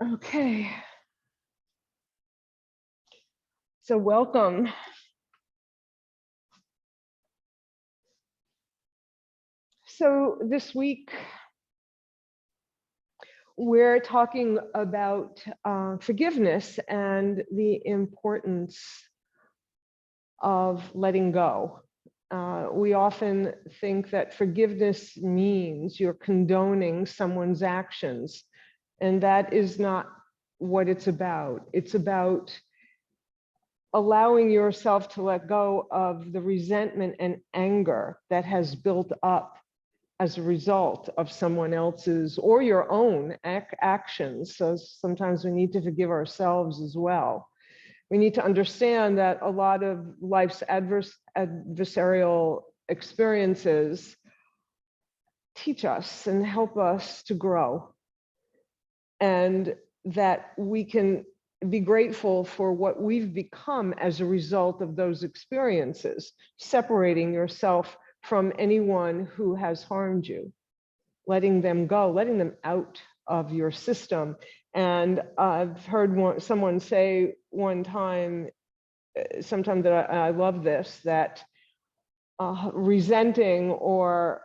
Okay. So welcome. So this week, we're talking about forgiveness and the importance of letting go. We often think that forgiveness means you're condoning someone's actions, and that is not what it's about. It's about allowing yourself to let go of the resentment and anger that has built up as a result of someone else's or your own actions. So sometimes we need to forgive ourselves as well. We need to understand that a lot of life's adversarial experiences teach us and help us to grow, and that we can be grateful for what we've become as a result of those experiences, separating yourself from anyone who has harmed you, letting them go, letting them out of your system. And I've heard someone say one time, sometime that I love this, that resenting or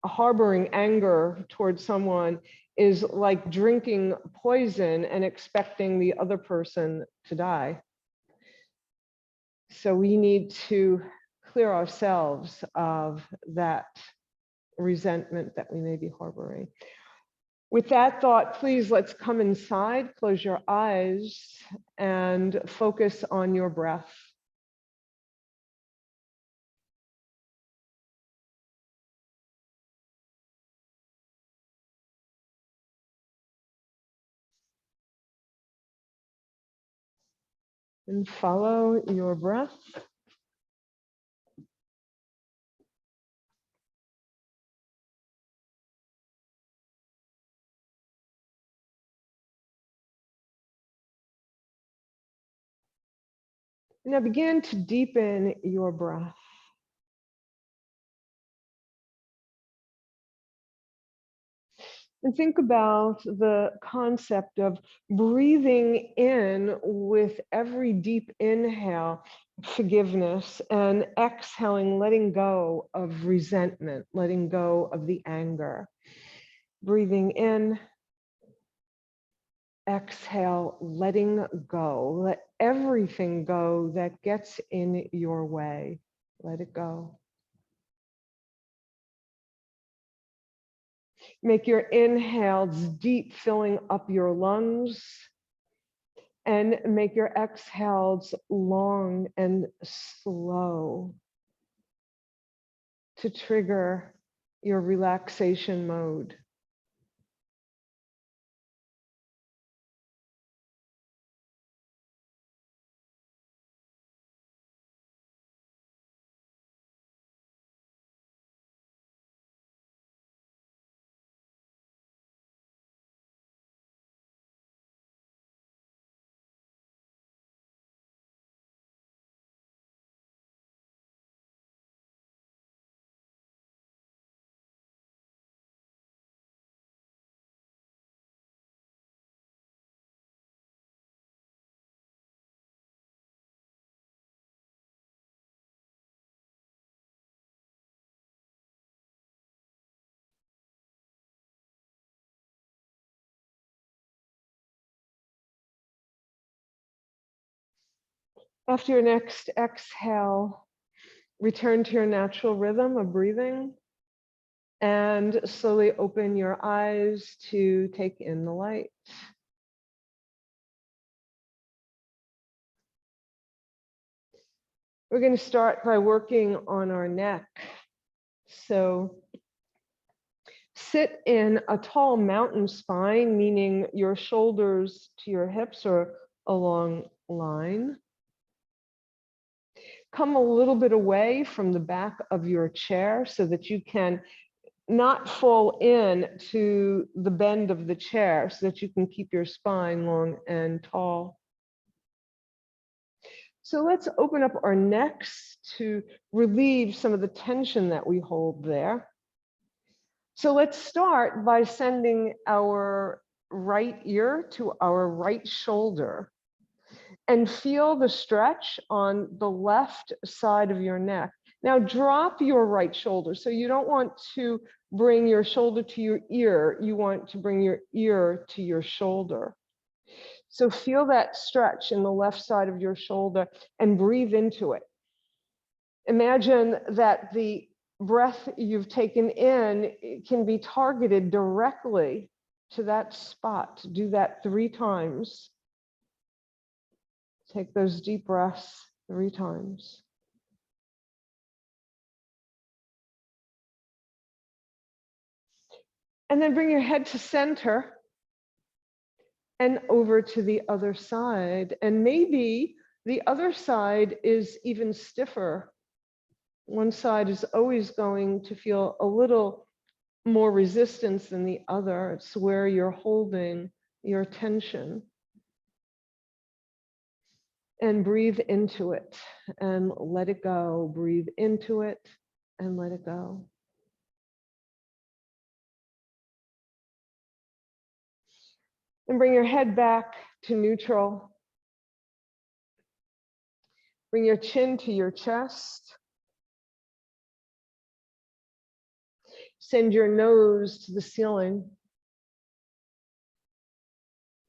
harboring anger towards someone is like drinking poison and expecting the other person to die. So we need to clear ourselves of that resentment that we may be harboring. With that thought, please let's come inside, close your eyes, and focus on your breath. And follow your breath. Now begin to deepen your breath. And think about the concept of breathing in with every deep inhale, forgiveness, and exhaling, letting go of resentment, letting go of the anger. Breathing in, exhale, letting go. Let everything go that gets in your way. Let it go. Make your inhales deep, filling up your lungs, and make your exhales long and slow to trigger your relaxation mode. After your next exhale, return to your natural rhythm of breathing and slowly open your eyes to take in the light. We're going to start by working on our neck. So sit in a tall mountain spine, meaning your shoulders to your hips are a long line. Come a little bit away from the back of your chair so that you can not fall in to the bend of the chair, so that you can keep your spine long and tall. So let's open up our necks to relieve some of the tension that we hold there. So let's start by sending our right ear to our right shoulder and feel the stretch on the left side of your neck. Now drop your right shoulder. So you don't want to bring your shoulder to your ear. You want to bring your ear to your shoulder. So feel that stretch in the left side of your shoulder and breathe into it. Imagine that the breath you've taken in can be targeted directly to that spot. Do that 3 times. Take those deep breaths 3 times. And then bring your head to center and over to the other side. And maybe the other side is even stiffer. One side is always going to feel a little more resistance than the other. It's where you're holding your tension. And breathe into it and let it go. Breathe into it and let it go. And bring your head back to neutral. Bring your chin to your chest. Send your nose to the ceiling.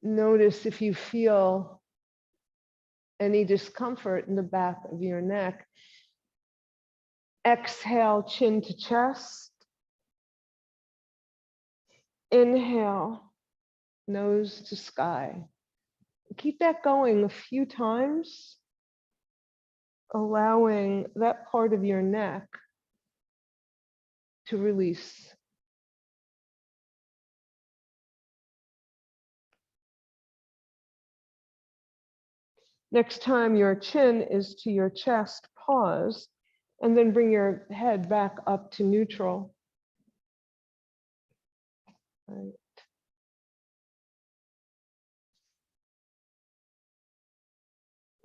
Notice if you feel any discomfort in the back of your neck. Exhale, chin to chest. Inhale, nose to sky. Keep that going a few times, allowing that part of your neck to release. Next time your chin is to your chest, pause, and then bring your head back up to neutral. Right.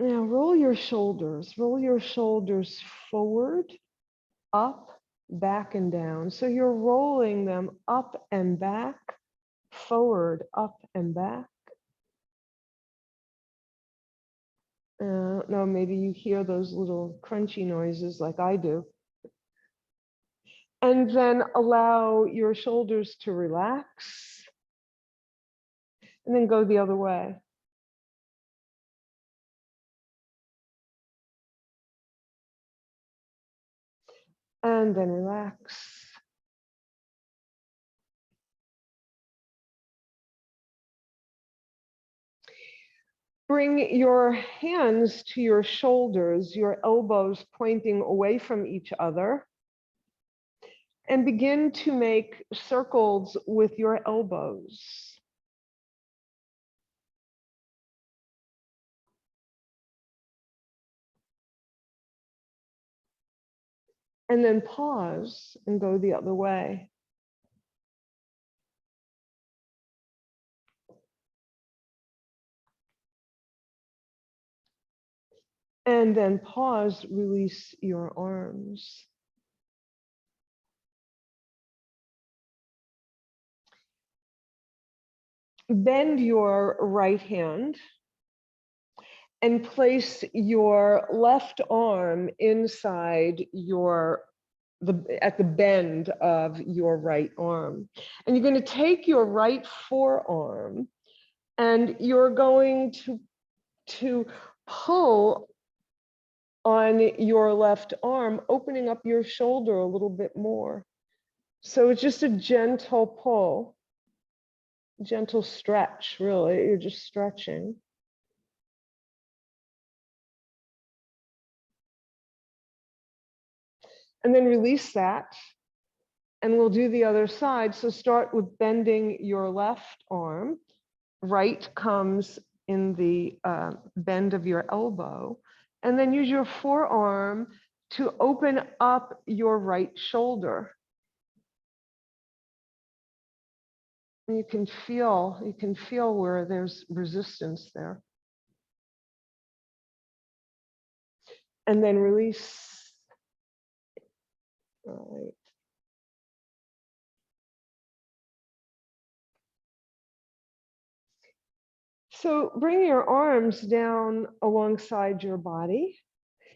Now roll your shoulders forward, up, back and down. So you're rolling them up and back, forward, up and back. No, maybe you hear those little crunchy noises like I do. And then allow your shoulders to relax. And then go the other way. And then relax. Bring your hands to your shoulders, your elbows pointing away from each other. And begin to make circles with your elbows. And then pause and go the other way. And then pause, release your arms. Bend your right hand and place your left arm inside at the bend of your right arm. And you're going to take your right forearm and you're going to pull on your left arm, opening up your shoulder a little bit more. So it's just a gentle pull, gentle stretch, really. You're just stretching. And then release that. And we'll do the other side. So start with bending your left arm. Right comes in the bend of your elbow. And then use your forearm to open up your right shoulder. And you can feel where there's resistance there. And then release. All right. So bring your arms down alongside your body.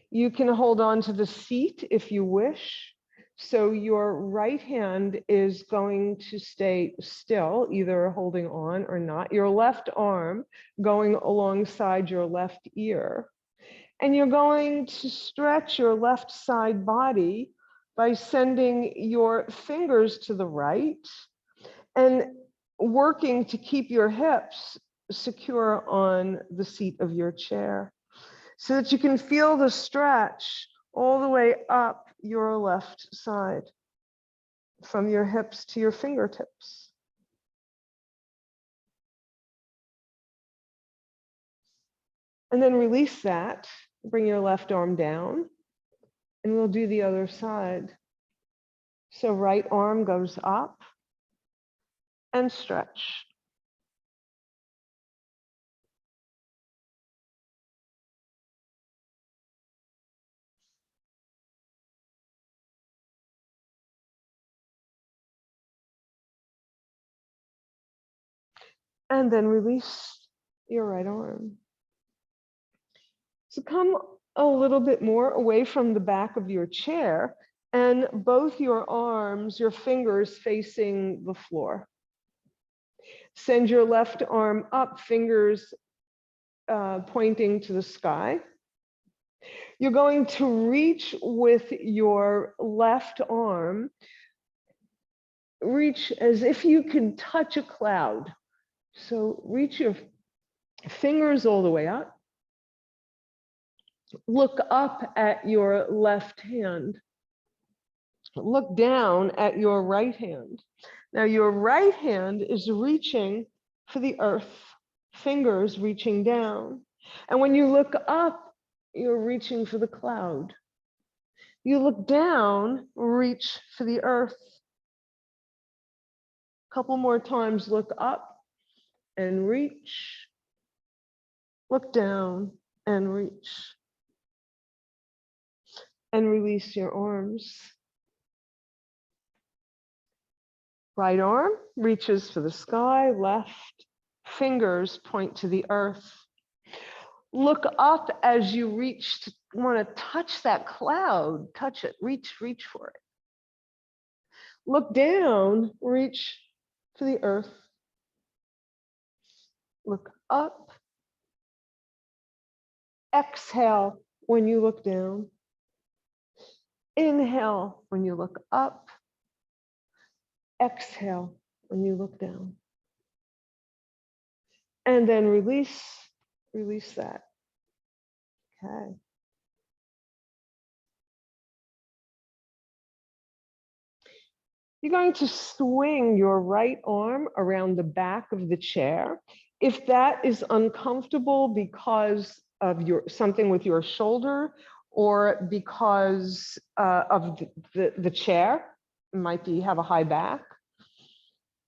You can hold on to the seat if you wish. So your right hand is going to stay still, either holding on or not. Your left arm going alongside your left ear. And you're going to stretch your left side body by sending your fingers to the right and working to keep your hips secure on the seat of your chair so that you can feel the stretch all the way up your left side from your hips to your fingertips. And then release that. Bring your left arm down, and we'll do the other side. So right arm goes up and stretch. And then release your right arm. So come a little bit more away from the back of your chair and both your arms, your fingers facing the floor. Send your left arm up, fingers pointing to the sky. You're going to reach with your left arm, reach as if you could touch a cloud. So reach your fingers all the way up. Look up at your left hand. Look down at your right hand. Now your right hand is reaching for the earth, fingers reaching down. And when you look up, you're reaching for the cloud. You look down, reach for the earth. A couple more times, look up and reach. Look down and reach. And release your arms. Right arm reaches for the sky, left fingers point to the earth. Look up as you reach to want to touch that cloud, touch it, reach for it. Look down, reach for the earth. Look up. Exhale when you look down. Inhale when you look up. Exhale when you look down. And then release that. Okay. You're going to swing your right arm around the back of the chair. If that is uncomfortable because of something with your shoulder or because of the chair, might be have a high back,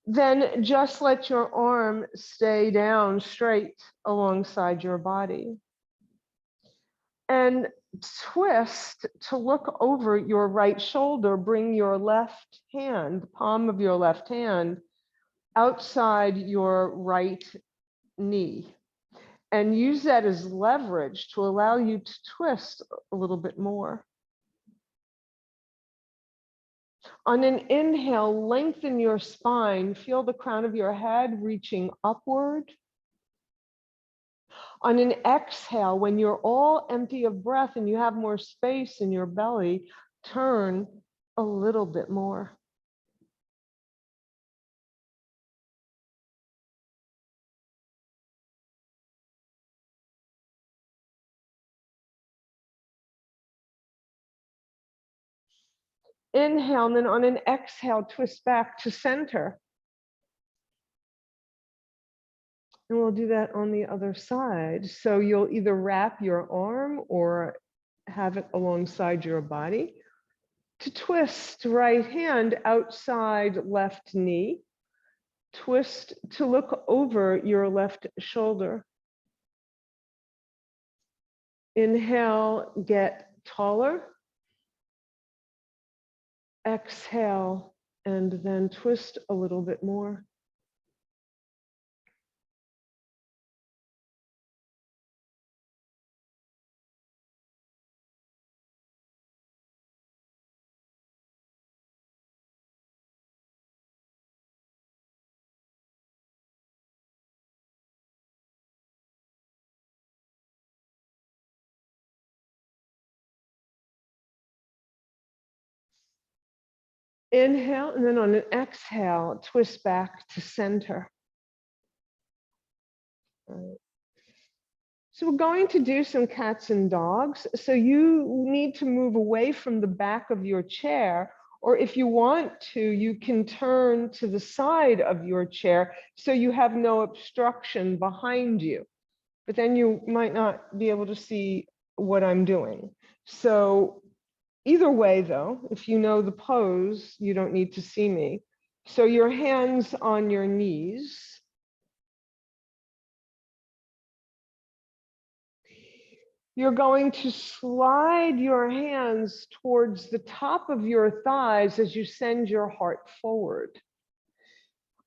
then just let your arm stay down straight alongside your body. And twist to look over your right shoulder. Bring your left hand, the palm of your left hand, outside your right knee. And use that as leverage to allow you to twist a little bit more. On an inhale, lengthen your spine. Feel the crown of your head reaching upward. On an exhale, when you're all empty of breath and you have more space in your belly, turn a little bit more. Inhale, and then on an exhale, twist back to center. And we'll do that on the other side. So you'll either wrap your arm or have it alongside your body. To twist, right hand outside left knee. Twist to look over your left shoulder. Inhale, get taller. Exhale, and then twist a little bit more. Inhale, and then on an exhale, twist back to center. Right. So we're going to do some cats and dogs. So you need to move away from the back of your chair, or if you want to, you can turn to the side of your chair so you have no obstruction behind you. But then you might not be able to see what I'm doing. So either way, though, if you know the pose, you don't need to see me. So your hands on your knees. You're going to slide your hands towards the top of your thighs as you send your heart forward.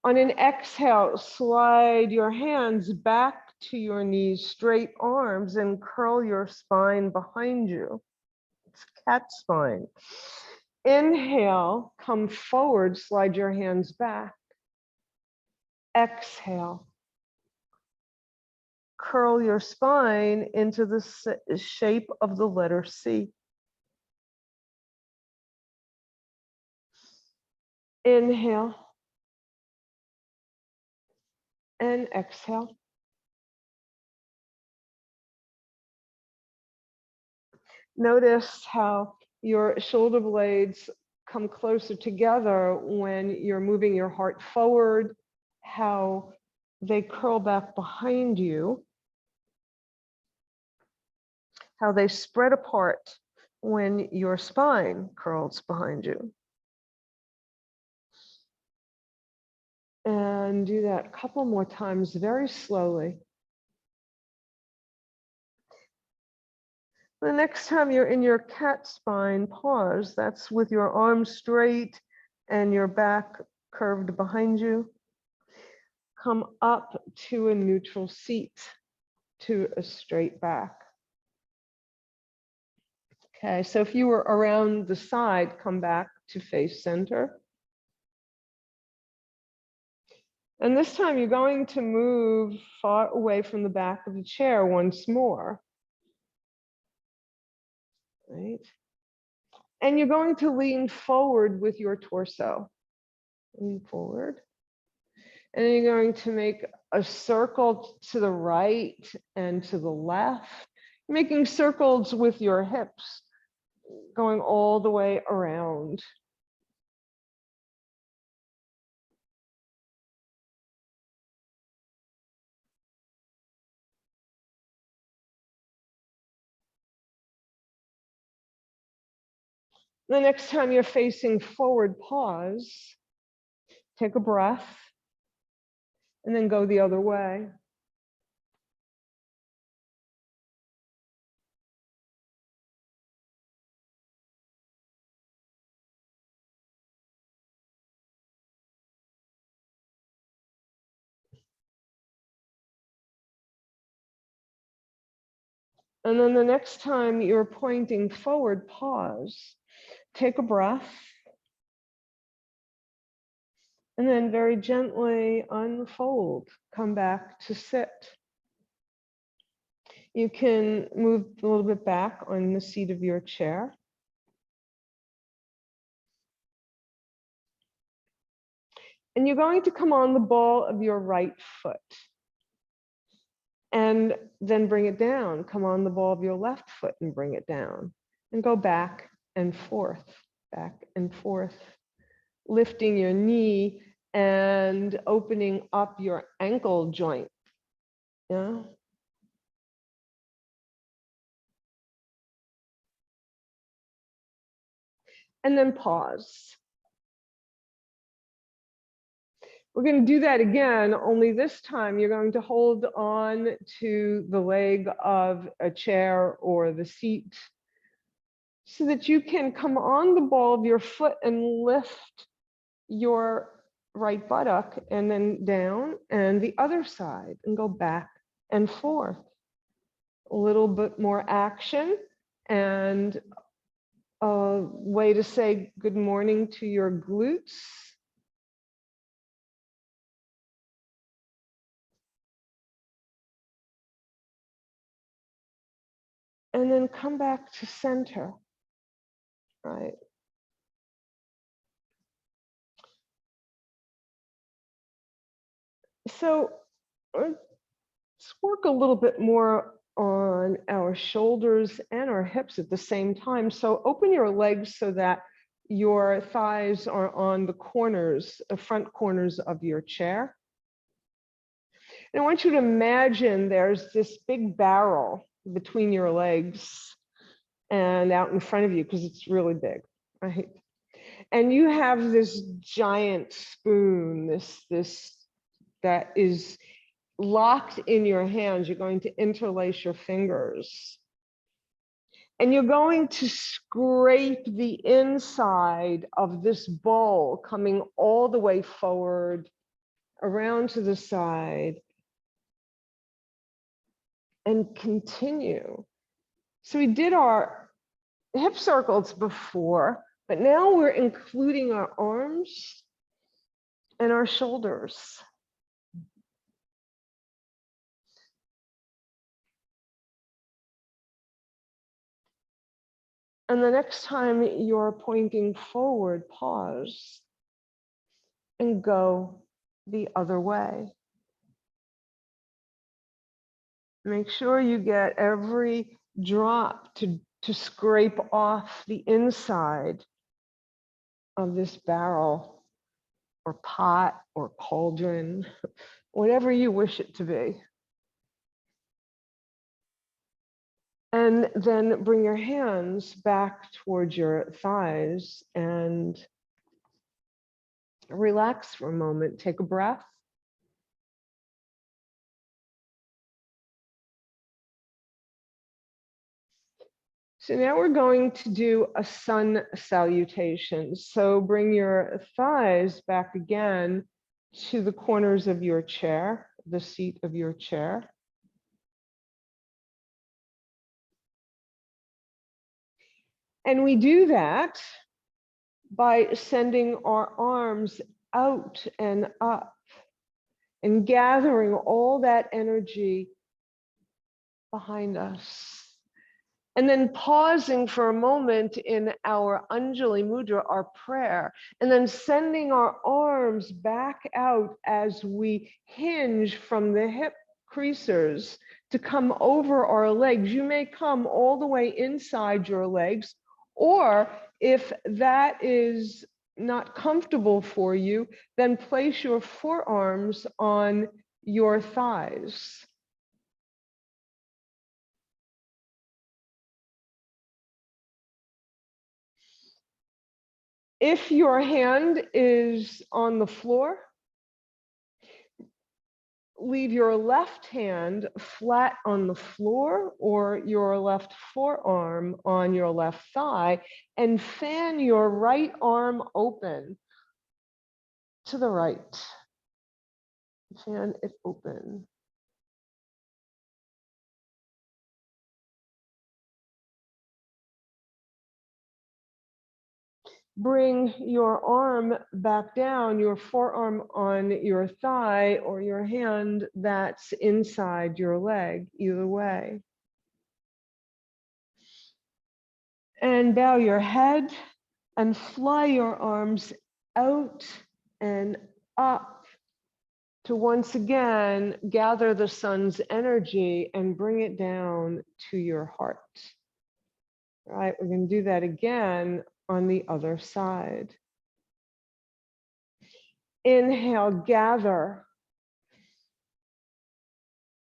On an exhale, slide your hands back to your knees, straight arms, and curl your spine behind you. It's cat spine. Inhale, come forward, slide your hands back. Exhale. Curl your spine into the shape of the letter C. Inhale and exhale. Notice how your shoulder blades come closer together when you're moving your heart forward, how they curl back behind you, how they spread apart when your spine curls behind you. And do that a couple more times very slowly. The next time you're in your cat spine pause, that's with your arms straight and your back curved behind you. Come up to a neutral seat, to a straight back. Okay, so if you were around the side, come back to face center. And this time you're going to move far away from the back of the chair once more. Right? And you're going to lean forward with your torso. Lean forward. And then you're going to make a circle to the right and to the left, making circles with your hips, going all the way around. The next time you're facing forward, pause, take a breath, and then go the other way. And then the next time you're pointing forward, pause, take a breath, and then very gently unfold, come back to sit. You can move a little bit back on the seat of your chair. And you're going to come on the ball of your right foot. And then bring it down. Come on the ball of your left foot and bring it down. And go back and forth, lifting your knee and opening up your ankle joint. Yeah. And then pause. We're going to do that again, only this time you're going to hold on to the leg of a chair or the seat so that you can come on the ball of your foot and lift your right buttock and then down and the other side and go back and forth. A little bit more action and a way to say good morning to your glutes. And then come back to center, right? So let's work a little bit more on our shoulders and our hips at the same time. So open your legs so that your thighs are on the corners, the front corners of your chair. And I want you to imagine there's this big barrel between your legs and out in front of you, because it's really big, right? And you have this giant spoon, this that is locked in your hands. You're going to interlace your fingers. And you're going to scrape the inside of this bowl, coming all the way forward, around to the side, and continue. So we did our hip circles before, but now we're including our arms and our shoulders. And the next time you're pointing forward, pause and go the other way. Make sure you get every drop to scrape off the inside of this barrel or pot or cauldron, whatever you wish it to be. And then bring your hands back towards your thighs and relax for a moment. Take a breath. So now we're going to do a sun salutation. So bring your thighs back again to the corners of your chair, the seat of your chair. And we do that by sending our arms out and up and gathering all that energy behind us. And then pausing for a moment in our Anjali Mudra, our prayer, and then sending our arms back out as we hinge from the hip creasers to come over our legs. You may come all the way inside your legs, or if that is not comfortable for you, then place your forearms on your thighs. If your hand is on the floor, leave your left hand flat on the floor or your left forearm on your left thigh, and fan your right arm open to the right. Fan it open. Bring your arm back down, your forearm on your thigh or your hand that's inside your leg, either way. And bow your head and fly your arms out and up to once again gather the sun's energy and bring it down to your heart. All right, we're going to do that again on the other side. Inhale, gather.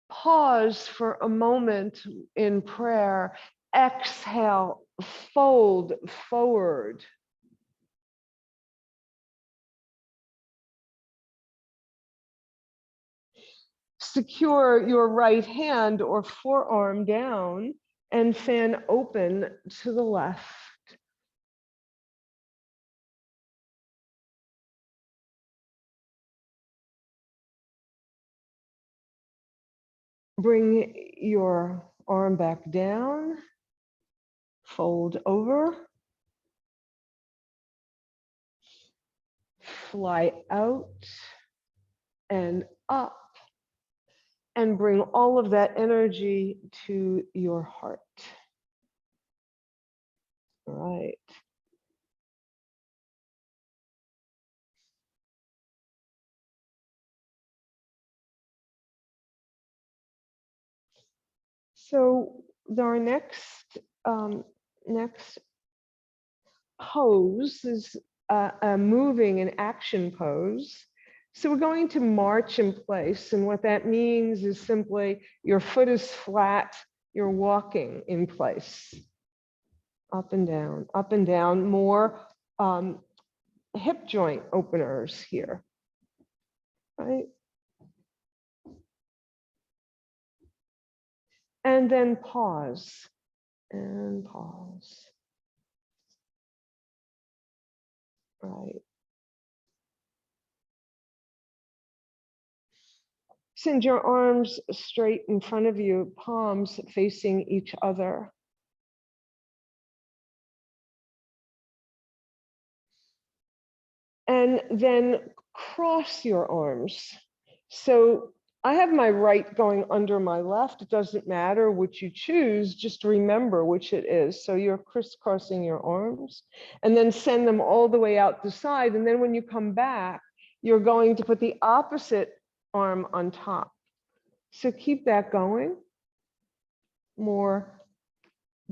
Pause for a moment in prayer. Exhale, fold forward. Secure your right hand or forearm down and fan open to the left. Bring your arm back down, fold over, fly out and up, and bring all of that energy to your heart. All right. So our next pose is a moving and action pose. So we're going to march in place. And what that means is simply your foot is flat, you're walking in place. Up and down, more hip joint openers here, right? And then pause and pause. Right. Send your arms straight in front of you, palms facing each other. And then cross your arms. So I have my right going under my left. It doesn't matter which you choose, just remember which it is. So you're crisscrossing your arms and then send them all the way out the side. And then when you come back, you're going to put the opposite arm on top. So keep that going. More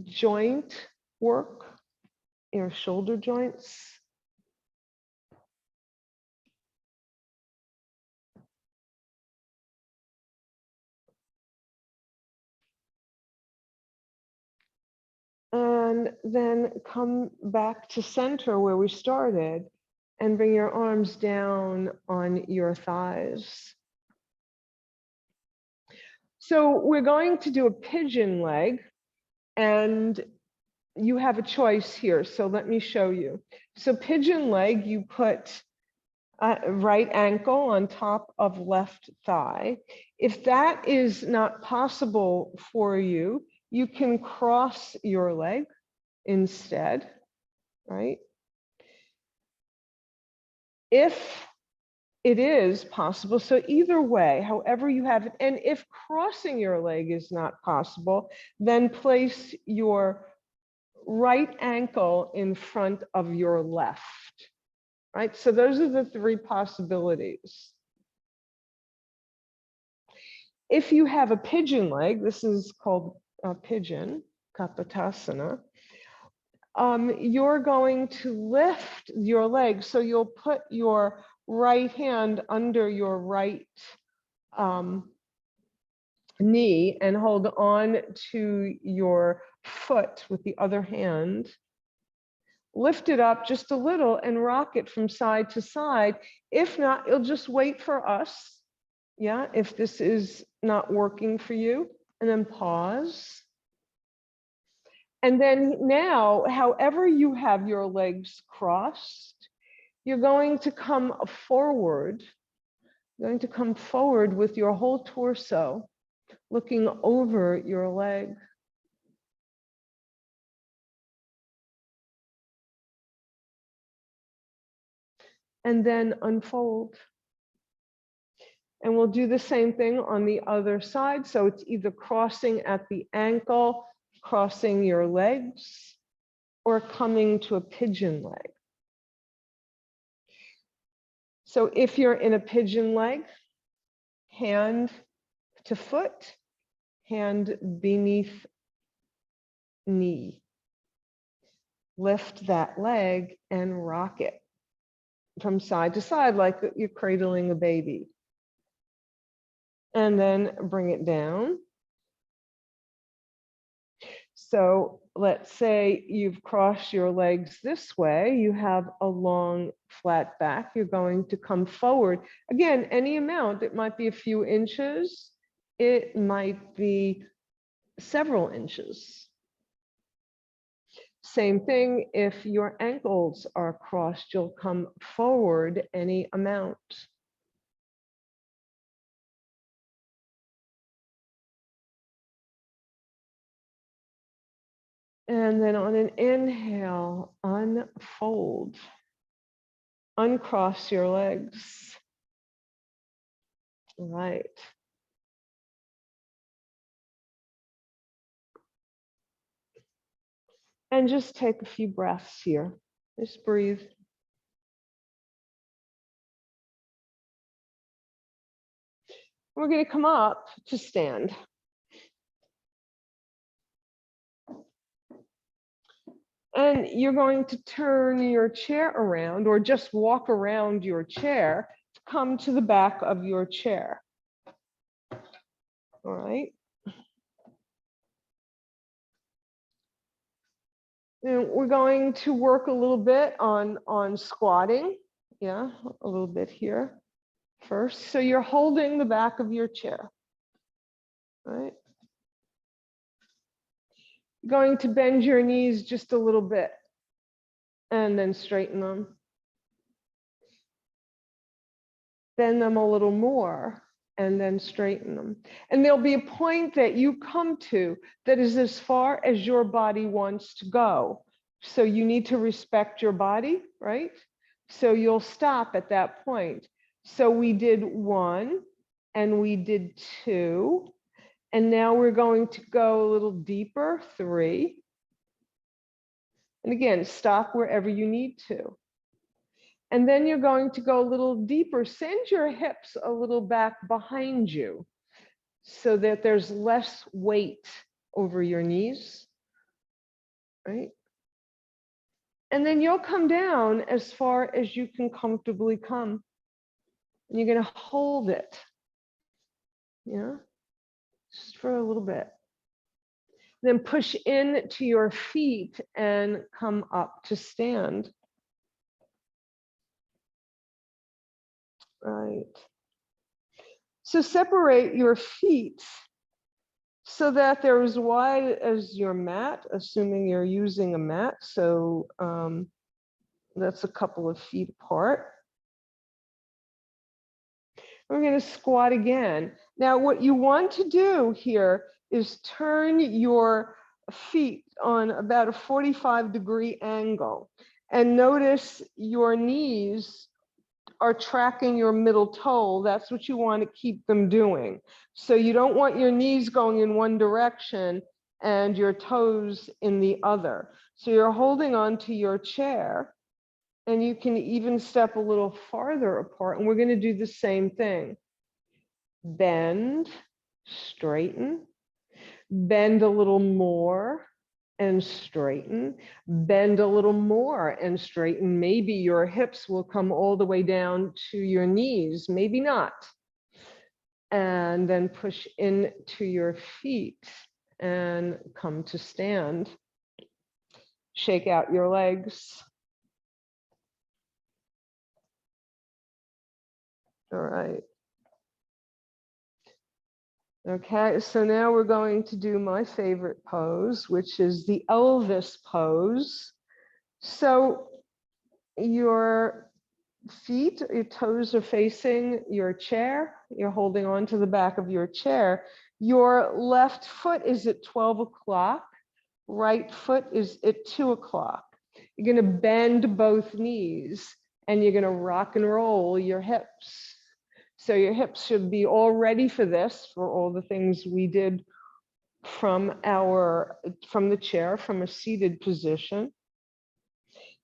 joint work, your shoulder joints. And then come back to center where we started and bring your arms down on your thighs. So we're going to do a pigeon leg, and you have a choice here. So let me show you. So pigeon leg, you put right ankle on top of left thigh. If that is not possible for you, you can cross your leg instead, right? If it is possible, so either way, however you have it, and if crossing your leg is not possible, then place your right ankle in front of your left, right? So those are the three possibilities. If you have a pigeon leg, this is called a pigeon, Kapotasana, you're going to lift your leg. So you'll put your right hand under your right knee and hold on to your foot with the other hand. Lift it up just a little and rock it from side to side. If not, you'll just wait for us. Yeah, if this is not working for you, and then pause. And then now, however you have your legs crossed, you're going to come forward. You're going to come forward with your whole torso, looking over your leg. And then unfold. And we'll do the same thing on the other side. So it's either crossing at the ankle, crossing your legs, or coming to a pigeon leg. So if you're in a pigeon leg, hand to foot, hand beneath knee. Lift that leg and rock it from side to side like you're cradling a baby. And then bring it down. So let's say you've crossed your legs this way, you have a long flat back, you're going to come forward. Again, any amount, it might be a few inches, it might be several inches. Same thing, if your ankles are crossed, you'll come forward any amount. And then on an inhale, unfold. Uncross your legs. Right. And just take a few breaths here. Just breathe. We're going to come up to stand. And you're going to turn your chair around or just walk around your chair to come to the back of your chair. All right. And we're going to work a little bit on squatting. Yeah, a little bit here first. So you're holding the back of your chair. All right. Going to bend your knees just a little bit and then straighten them. Bend them a little more and then straighten them. And there'll be a point that you come to that is as far as your body wants to go. So you need to respect your body, right? So you'll stop at that point. So we did 1 and we did 2. And now we're going to go a little deeper, 3. And again, stop wherever you need to. And then you're going to go a little deeper. Send your hips a little back behind you so that there's less weight over your knees, right? And then you'll come down as far as you can comfortably come. And you're going to hold it, yeah, just for a little bit. Then push in to your feet and come up to stand. Right. So separate your feet so that they're as wide as your mat, assuming you're using a mat. So that's a couple of feet apart. We're going to squat again. Now, what you want to do here is turn your feet on about a 45-degree angle. And notice your knees are tracking your middle toe. That's what you want to keep them doing. So you don't want your knees going in one direction and your toes in the other. So you're holding on to your chair, and you can even step a little farther apart. And we're going to do the same thing. Bend, straighten, bend a little more and straighten, bend a little more and straighten. Maybe your hips will come all the way down to your knees, maybe not. And then push into your feet and come to stand. Shake out your legs. All right. Okay, so now we're going to do my favorite pose, which is the Elvis pose. So your feet, your toes are facing your chair. You're holding on to the back of your chair. Your left foot is at 12 o'clock. Right foot is at 2 o'clock. You're going to bend both knees and you're going to rock and roll your hips. So your hips should be all ready for this, for all the things we did from the chair, from a seated position.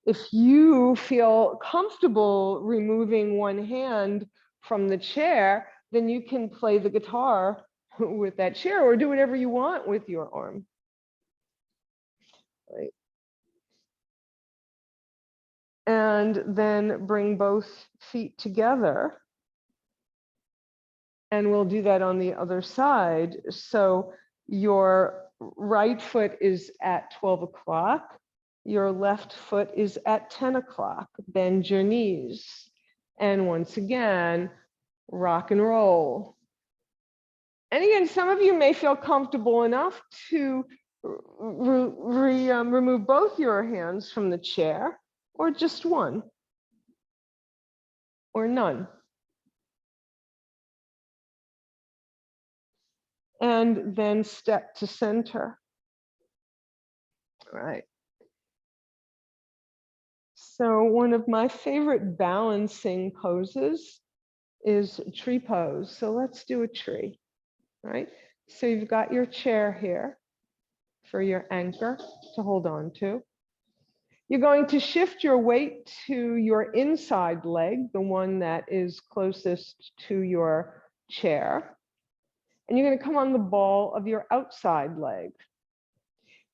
If you feel comfortable removing one hand from the chair, then you can play the guitar with that chair or do whatever you want with your arm. Right. And then bring both feet together. And we'll do that on the other side. So your right foot is at 12 o'clock. Your left foot is at 10 o'clock. Bend your knees. And once again, rock and roll. And again, some of you may feel comfortable enough to remove both your hands from the chair, or just one, or none. And then step to center. All right. So one of my favorite balancing poses is tree pose. So let's do a tree, right? So you've got your chair here for your anchor to hold on to. You're going to shift your weight to your inside leg, the one that is closest to your chair. And you're going to come on the ball of your outside leg.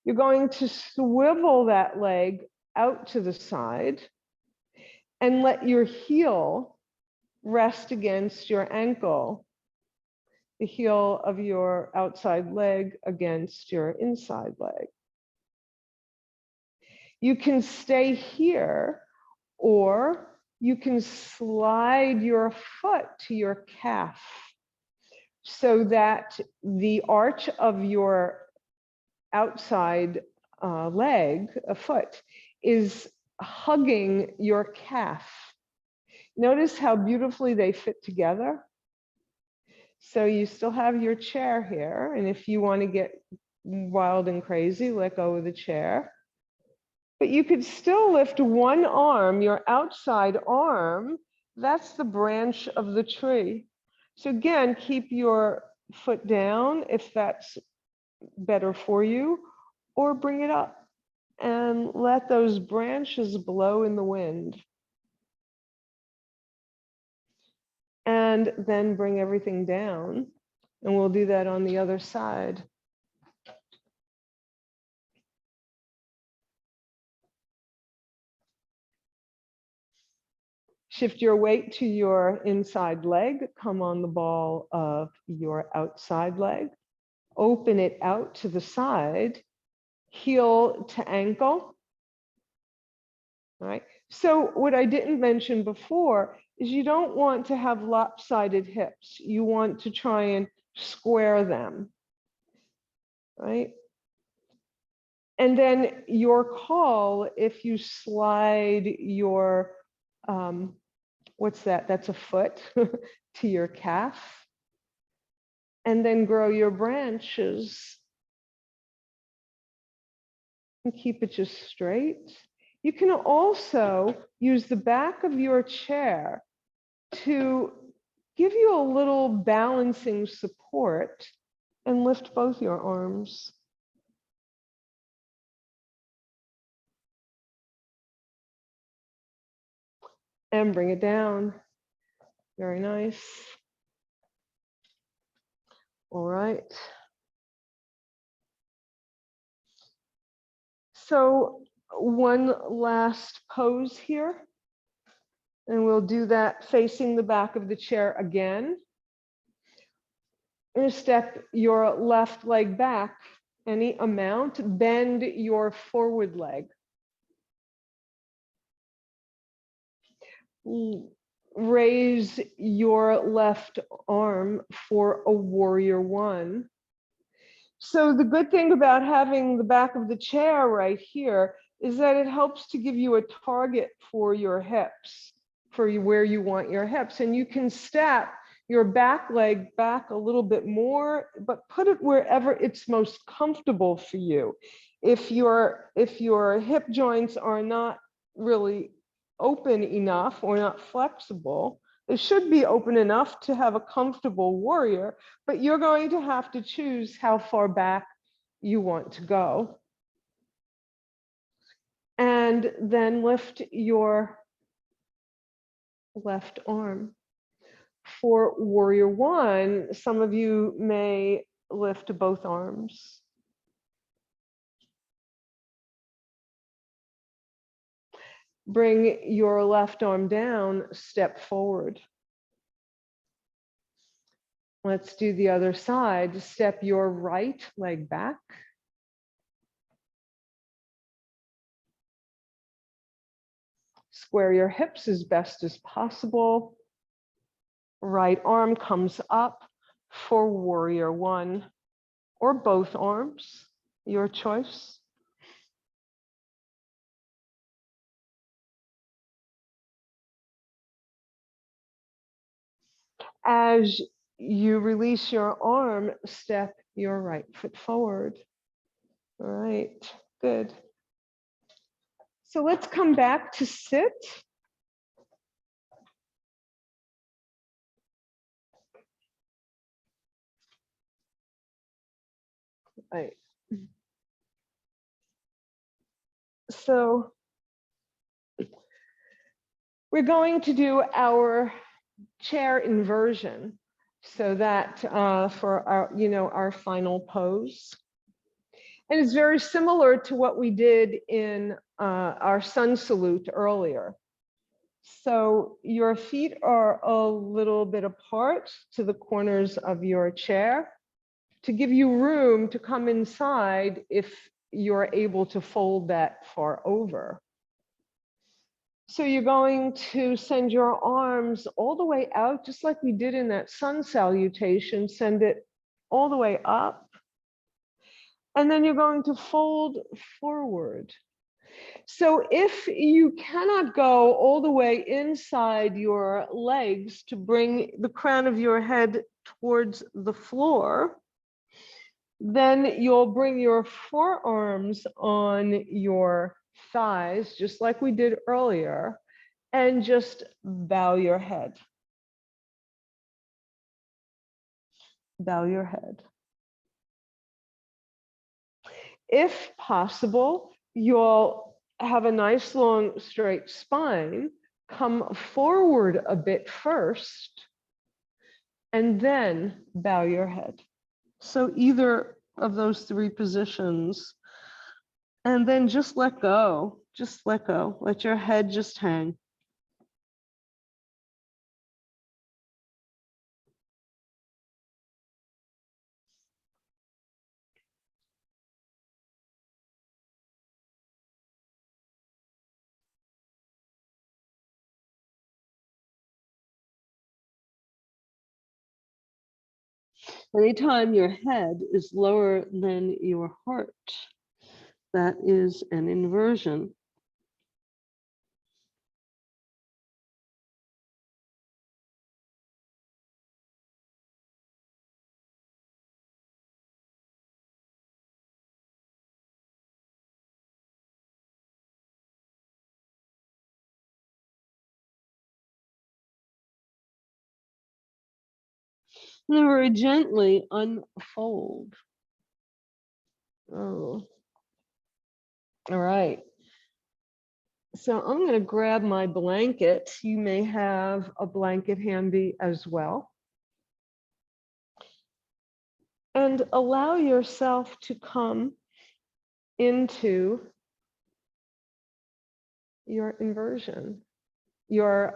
You're going to swivel that leg out to the side and let your heel rest against your ankle, the heel of your outside leg against your inside leg. You can stay here, or you can slide your foot to your calf so that the arch of your outside leg, a foot, is hugging your calf. Notice how beautifully they fit together. So you still have your chair here, and if you want to get wild and crazy, let go of the chair. But you could still lift one arm, your outside arm, that's the branch of the tree. So again, keep your foot down if that's better for you, or bring it up and let those branches blow in the wind. And then bring everything down, and we'll do that on the other side. Shift your weight to your inside leg, come on the ball of your outside leg, open it out to the side, heel to ankle. All right. So what I didn't mention before is you don't want to have lopsided hips. You want to try and square them, right? And then your call, if you slide your, what's that? That's a foot to your calf. And then grow your branches and keep it just straight. You can also use the back of your chair to give you a little balancing support and lift both your arms. And bring it down. Very nice. All right. So one last pose here. And we'll do that facing the back of the chair again. You're going to step your left leg back any amount, bend your forward leg. Raise your left arm for a warrior one. So the good thing about having the back of the chair right here is that it helps to give you a target for your hips, for where you want your hips. And you can step your back leg back a little bit more, but put it wherever it's most comfortable for you. If your hip joints are not really open enough or not flexible, it should be open enough to have a comfortable warrior, but you're going to have to choose how far back you want to go. And then lift your left arm. For warrior one, some of you may lift both arms. Bring your left arm down, step forward. Let's do the other side. Step your right leg back. Square your hips as best as possible. Right arm comes up for warrior one, or both arms, your choice. As you release your arm, step your right foot forward. All right, good. So let's come back to sit. Right. So we're going to do our chair inversion, so that for our final pose. And it's very similar to what we did in our sun salute earlier. So your feet are a little bit apart to the corners of your chair to give you room to come inside if you're able to fold that far over. So you're going to send your arms all the way out, just like we did in that sun salutation, send it all the way up. And then you're going to fold forward. So if you cannot go all the way inside your legs to bring the crown of your head towards the floor, then you'll bring your forearms on your thighs, just like we did earlier, and just bow your head. Bow your head. If possible, you'll have a nice long straight spine. Come forward a bit first, and then bow your head. So either of those three positions, and then just let go. Just let go. Let your head just hang. Anytime your head is lower than your heart, that is an inversion. And then very gently unfold. Oh. All right. So I'm going to grab my blanket. You may have a blanket handy as well. And allow yourself to come into your inversion, your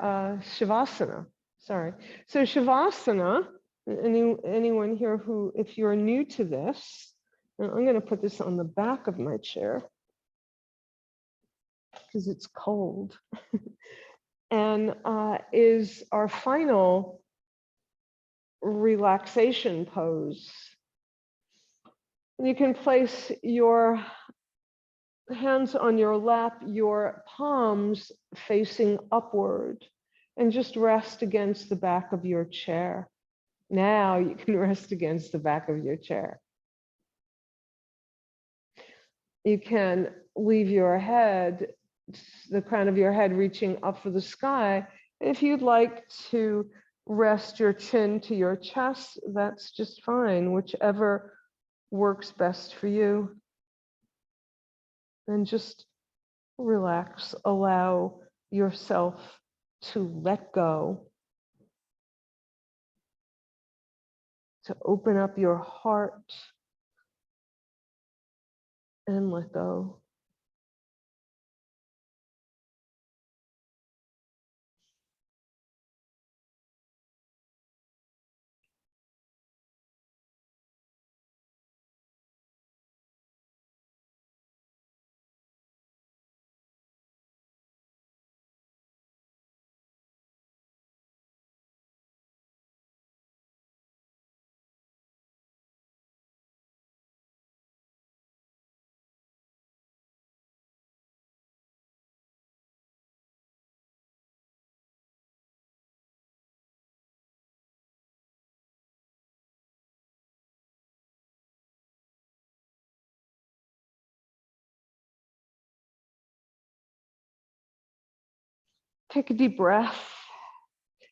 Shavasana. Sorry. So Shavasana, anyone here who, if you're new to this, and I'm going to put this on the back of my chair because it's cold, and is our final relaxation pose. And you can place your hands on your lap, your palms facing upward, and just rest against the back of your chair. Now you can rest against the back of your chair. You can leave your head, the crown of your head reaching up for the sky. If you'd like to rest your chin to your chest, that's just fine, whichever works best for you. And just relax, allow yourself to let go, to open up your heart and let go. Take a deep breath.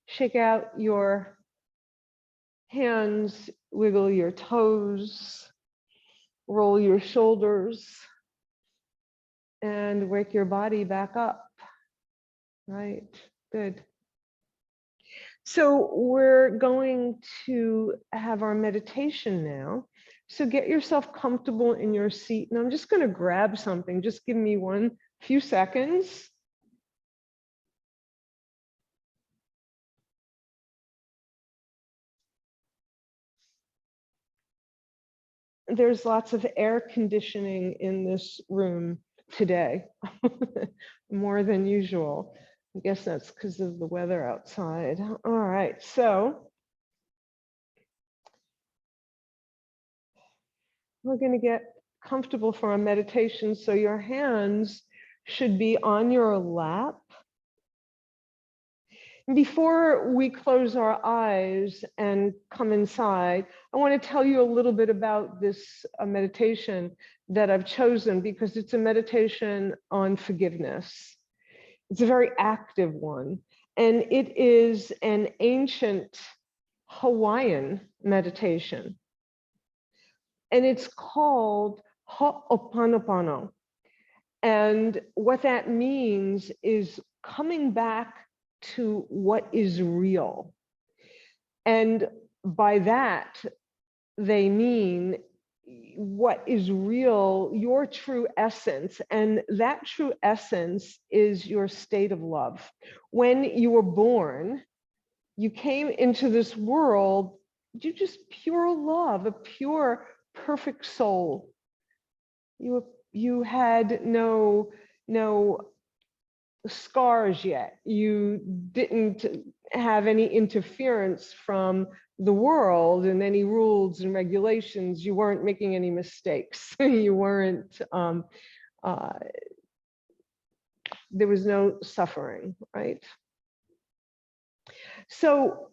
Shake out your hands, wiggle your toes, roll your shoulders, and wake your body back up. Right, good. So we're going to have our meditation now. So get yourself comfortable in your seat. And I'm just going to grab something. Just give me few seconds. There's lots of air conditioning in this room today, more than usual. I guess that's because of the weather outside. All right, so we're going to get comfortable for our meditation. So your hands should be on your lap. Before we close our eyes and come inside, I want to tell you a little bit about this meditation that I've chosen because it's a meditation on forgiveness. It's a very active one, and it is an ancient Hawaiian meditation, and it's called Ho'oponopono. And what that means is coming back to what is real. And by that, they mean what is real, your true essence. And that true essence is your state of love. When you were born, you came into this world, you just pure love, a pure, perfect soul. You had no scars yet. You didn't have any interference from the world and any rules and regulations. You weren't making any mistakes. You weren't, there was no suffering, right? So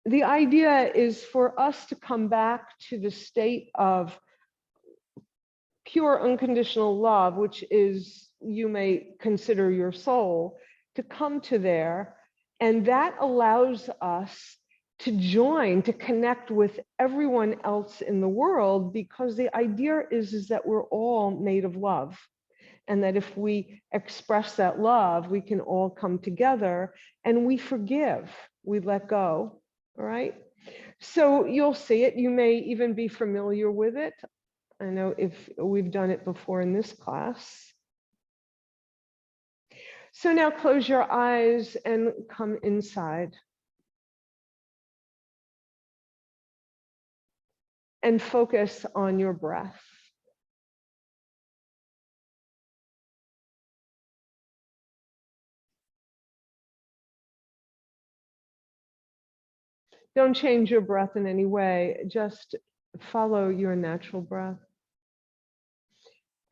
the idea is for us to come back to the state of pure unconditional love, which is, you may consider your soul, to come to there. And that allows us to join, to connect with everyone else in the world, because the idea is that we're all made of love. And that if we express that love, we can all come together and we forgive, we let go, all right? So you'll see it, you may even be familiar with it. I know if we've done it before in this class. So now close your eyes and come inside. And focus on your breath. Don't change your breath in any way, just follow your natural breath.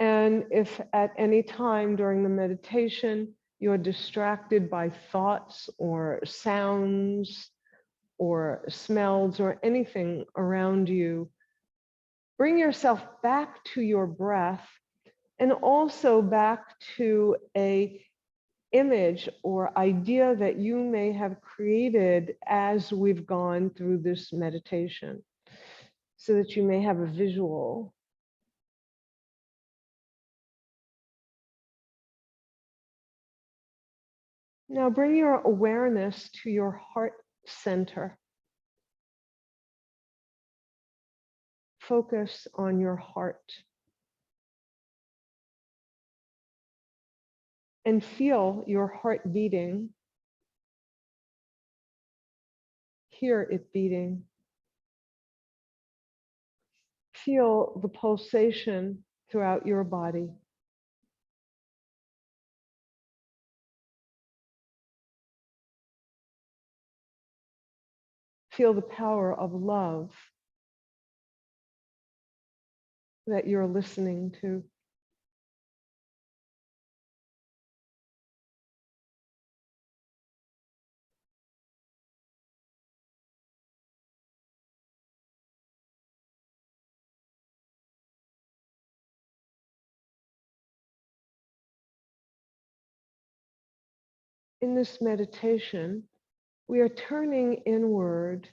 And if at any time during the meditation you're distracted by thoughts or sounds or smells or anything around you, bring yourself back to your breath and also back to an image or idea that you may have created as we've gone through this meditation, so that you may have a visual. Now bring your awareness to your heart center. Focus on your heart. And feel your heart beating. Hear it beating. Feel the pulsation throughout your body. Feel the power of love that you're listening to. In this meditation, we are turning inward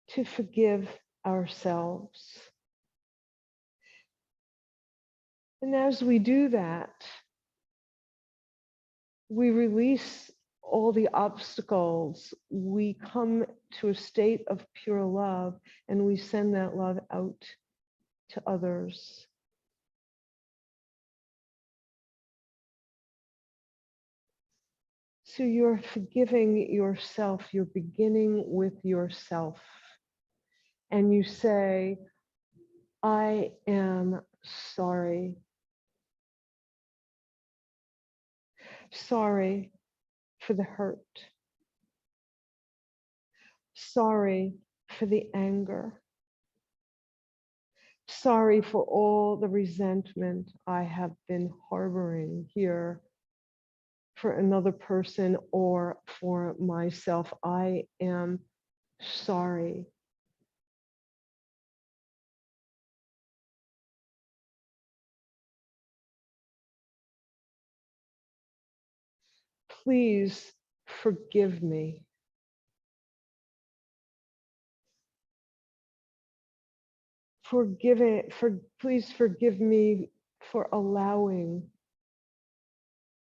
to forgive ourselves. And as we do that, we release all the obstacles. We come to a state of pure love and we send that love out to others. So you're forgiving yourself, you're beginning with yourself. And you say, I am sorry. Sorry for the hurt. Sorry for the anger. Sorry for all the resentment I have been harboring here for another person or for myself. I am sorry. Please forgive me. Please forgive me for allowing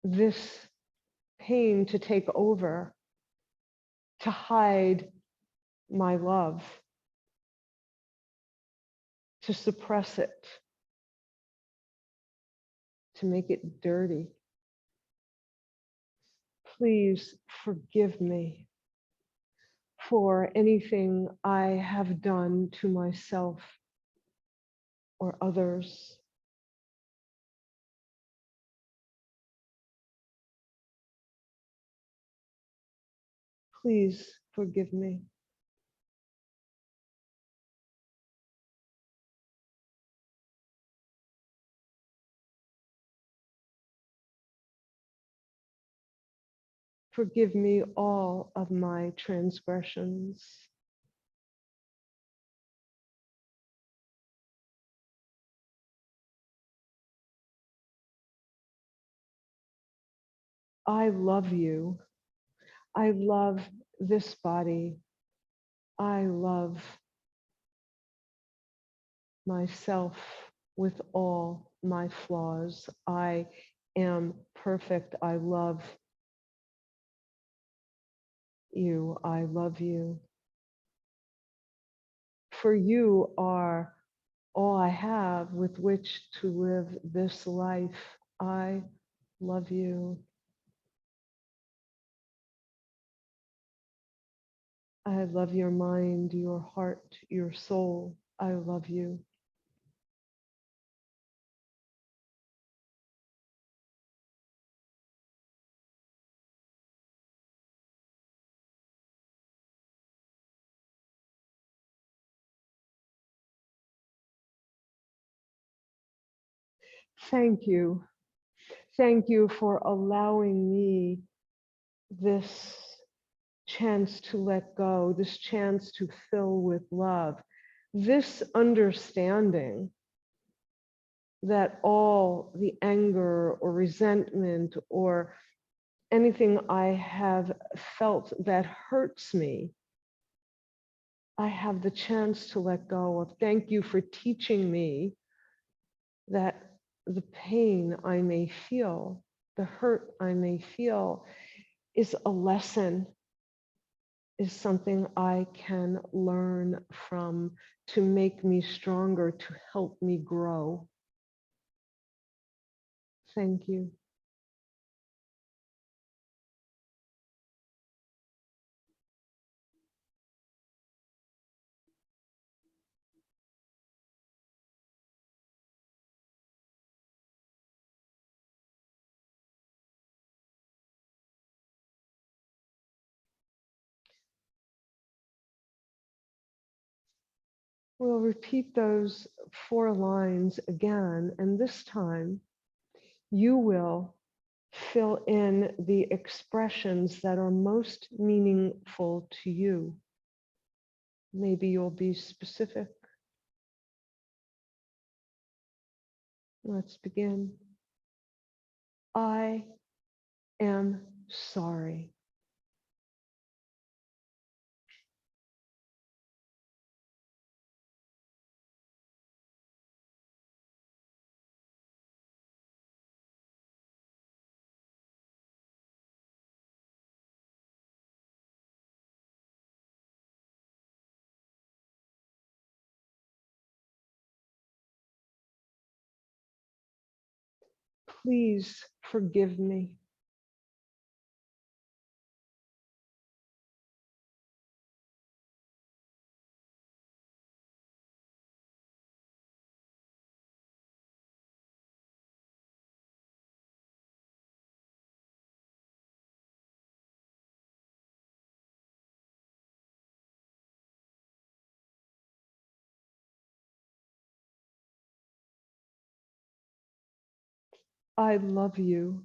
this pain to take over, to hide my love, to suppress it, to make it dirty. Please forgive me for anything I have done to myself or others. Please forgive me. Forgive me all of my transgressions. I love you. I love this body. I love myself with all my flaws. I am perfect. I love you. I love you. For you are all I have with which to live this life. I love you. I love your mind, your heart, your soul. I love you. Thank you. Thank you for allowing me this chance to let go, this chance to fill with love, this understanding that all the anger or resentment or anything I have felt that hurts me, I have the chance to let go of. Thank you for teaching me that the pain I may feel, the hurt I may feel, is a lesson, is something I can learn from to make me stronger, to help me grow. Thank you. We'll repeat those 4 lines again, and this time you will fill in the expressions that are most meaningful to you. Maybe you'll be specific. Let's begin. I am sorry. Please forgive me. I love you.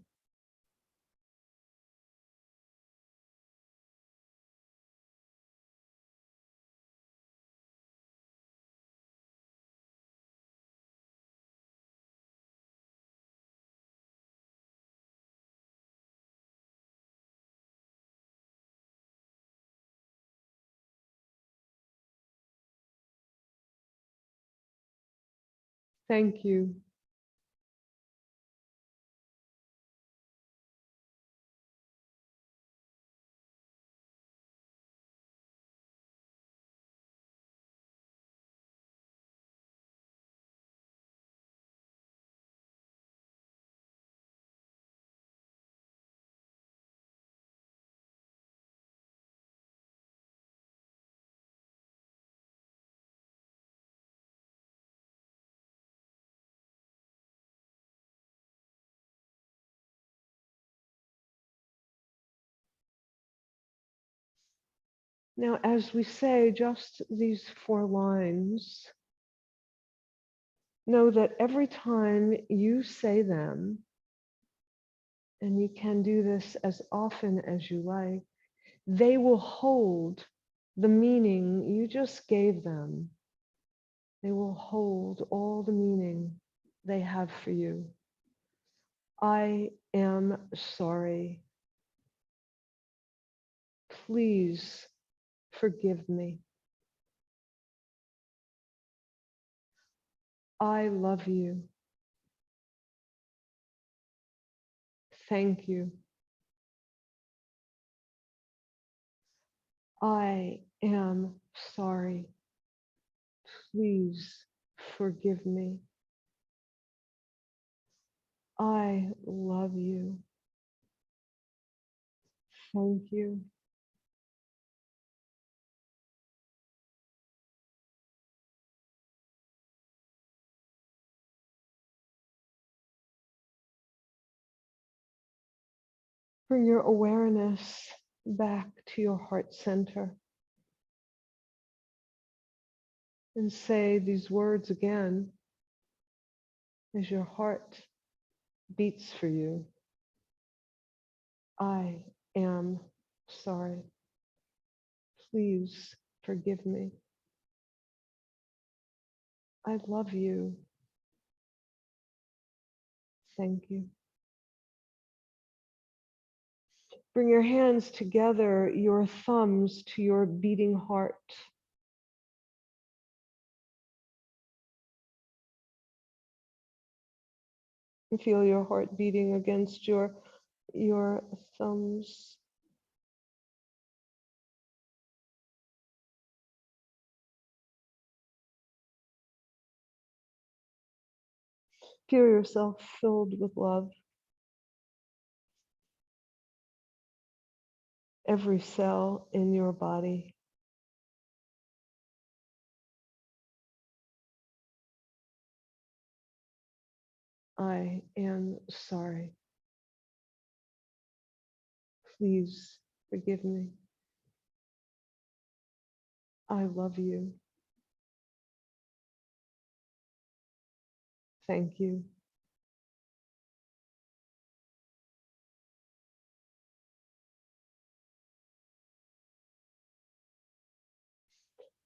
Thank you. Now, as we say just these 4 lines, know that every time you say them, and you can do this as often as you like, they will hold the meaning you just gave them. They will hold all the meaning they have for you. I am sorry. Please forgive me. I love you. Thank you. I am sorry. Please forgive me. I love you. Thank you. Bring your awareness back to your heart center and say these words again as your heart beats for you. I am sorry. Please forgive me. I love you. Thank you. Bring your hands together, your thumbs to your beating heart. And feel your heart beating against your thumbs. Feel yourself filled with love. Every cell in your body. I am sorry. Please forgive me. I love you. Thank you.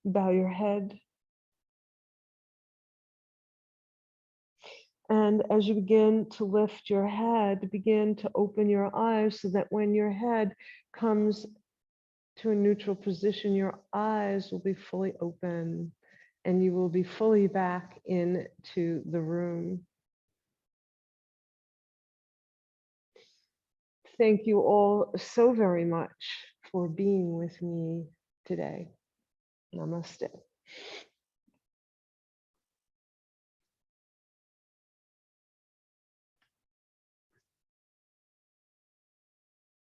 Bow your head. And as you begin to lift your head, begin to open your eyes so that when your head comes to a neutral position, your eyes will be fully open and you will be fully back into the room. Thank you all so very much for being with me today. Namaste.